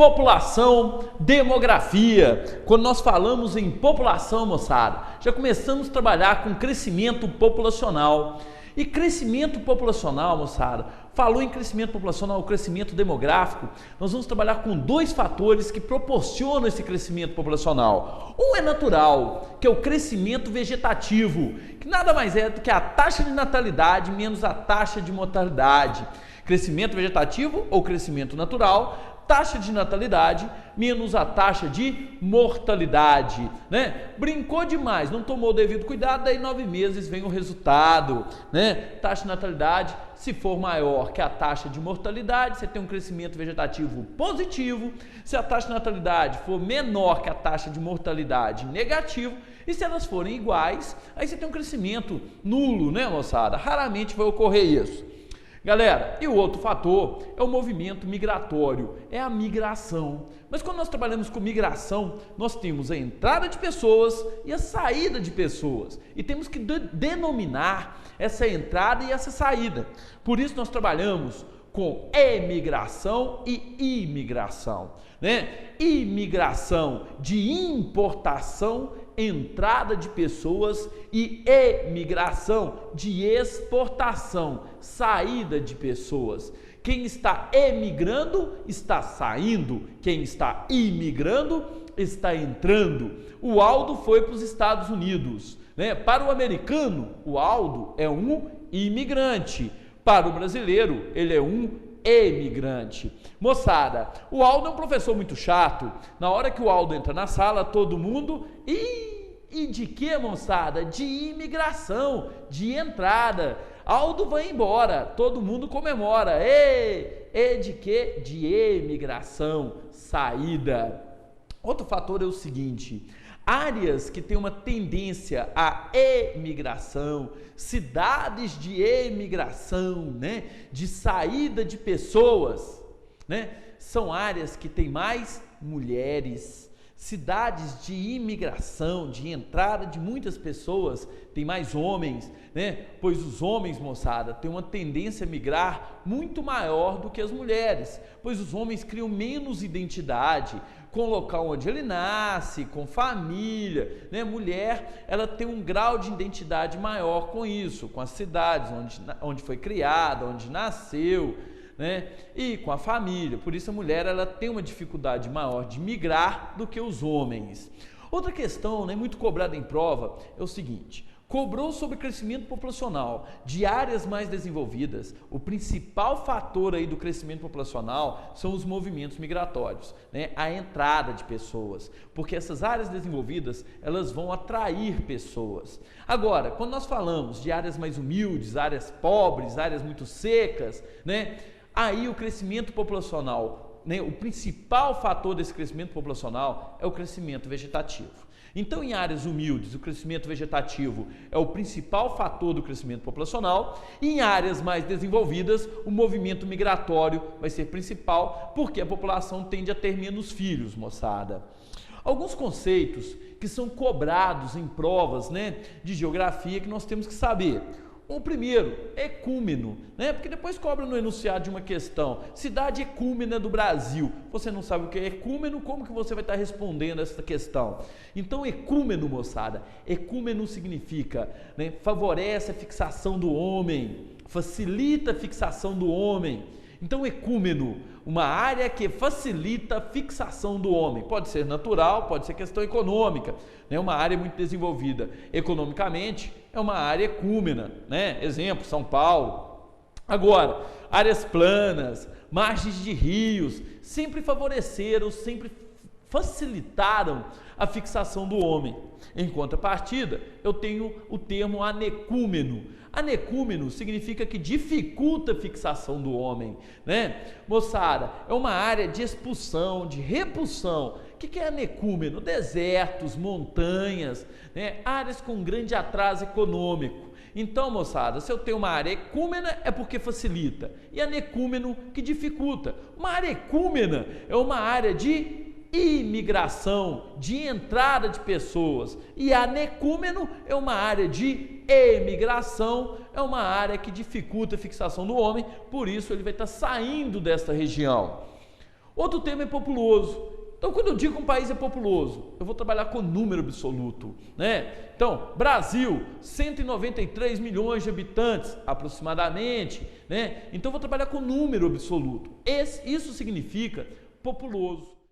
população, demografia. Quando nós falamos em população, moçada, já começamos a trabalhar com crescimento populacional. E crescimento populacional, moçada, falou em crescimento populacional, crescimento demográfico, nós vamos trabalhar com dois fatores que proporcionam esse crescimento populacional. Um é natural, que é o crescimento vegetativo, que nada mais é do que a taxa de natalidade menos a taxa de mortalidade. Crescimento vegetativo ou crescimento natural, taxa de natalidade menos a taxa de mortalidade, né? Brincou demais, não tomou o devido cuidado, daí 9 meses vem o resultado, né? Taxa de natalidade, se for maior que a taxa de mortalidade, você tem um crescimento vegetativo positivo. Se a taxa de natalidade for menor que a taxa de mortalidade, negativo. E se elas forem iguais, aí você tem um crescimento nulo, né, moçada? Raramente vai ocorrer isso. Galera, e o outro fator é o movimento migratório, é a migração. Mas quando nós trabalhamos com migração, nós temos a entrada de pessoas e a saída de pessoas. E temos que denominar essa entrada e essa saída. Por isso nós trabalhamos com emigração e imigração, né? Imigração de importação, entrada de pessoas, e emigração de exportação, saída de pessoas. Quem está emigrando está saindo, quem está imigrando está entrando. O Aldo foi para os Estados Unidos, né? Para o americano, o Aldo é um imigrante. Para o brasileiro, ele é um emigrante. Moçada, o Aldo é um professor muito chato. Na hora que o Aldo entra na sala, todo mundo... E de que, moçada? De imigração, de entrada. Aldo vai embora, todo mundo comemora. E de que? De emigração, saída. Outro fator é o seguinte: áreas que têm uma tendência à emigração, cidades de emigração, né, de saída de pessoas, né, são áreas que têm mais mulheres. Cidades de imigração, de entrada de muitas pessoas, tem mais homens, né? Pois os homens, moçada, têm uma tendência a migrar muito maior do que as mulheres, pois os homens criam menos identidade com o local onde ele nasce, com família, né? Mulher, ela tem um grau de identidade maior com isso, com as cidades onde foi criada, onde nasceu, né? E com a família. Por isso a mulher, ela tem uma dificuldade maior de migrar do que os homens. Outra questão, né, muito cobrada em prova, é o seguinte: cobrou sobre crescimento populacional de áreas mais desenvolvidas. O principal fator aí do crescimento populacional são os movimentos migratórios, né? A entrada de pessoas, porque essas áreas desenvolvidas, elas vão atrair pessoas. Agora, quando nós falamos de áreas mais humildes, áreas pobres, áreas muito secas, né? Aí o crescimento populacional, né, o principal fator desse crescimento populacional é o crescimento vegetativo. Então, em áreas humildes, o crescimento vegetativo é o principal fator do crescimento populacional, e em áreas mais desenvolvidas, o movimento migratório vai ser principal, porque a população tende a ter menos filhos, moçada. Alguns conceitos que são cobrados em provas, né, de geografia, que nós temos que saber. O primeiro, ecúmeno, né? Porque depois cobra no enunciado de uma questão, cidade ecúmena do Brasil. Você não sabe o que é ecúmeno, como que você vai estar respondendo essa questão? Então, ecúmeno, moçada, ecúmeno significa, né, favorece a fixação do homem, facilita a fixação do homem. Então, ecúmeno, uma área que facilita a fixação do homem. Pode ser natural, pode ser questão econômica, né? Uma área muito desenvolvida economicamente é uma área ecúmena, né? Exemplo, São Paulo. Agora, áreas planas, margens de rios, sempre favoreceram, sempre facilitaram a fixação do homem. Em contrapartida, eu tenho o termo anecúmeno. Anecúmeno significa que dificulta a fixação do homem, né? Moçada, é uma área de expulsão, de repulsão. O que é anecúmeno? Desertos, montanhas, né? Áreas com grande atraso econômico. Então, moçada, se eu tenho uma área ecúmena é porque facilita, e anecúmeno que dificulta. Uma área ecúmena é uma área de imigração, de entrada de pessoas, e anecúmeno é uma área de emigração, é uma área que dificulta a fixação do homem, por isso ele vai estar saindo desta região. Outro termo é populoso. Então, quando eu digo que um país é populoso, eu vou trabalhar com número absoluto, né? Então, Brasil, 193 milhões de habitantes, aproximadamente, né? Então, eu vou trabalhar com número absoluto. Isso significa populoso.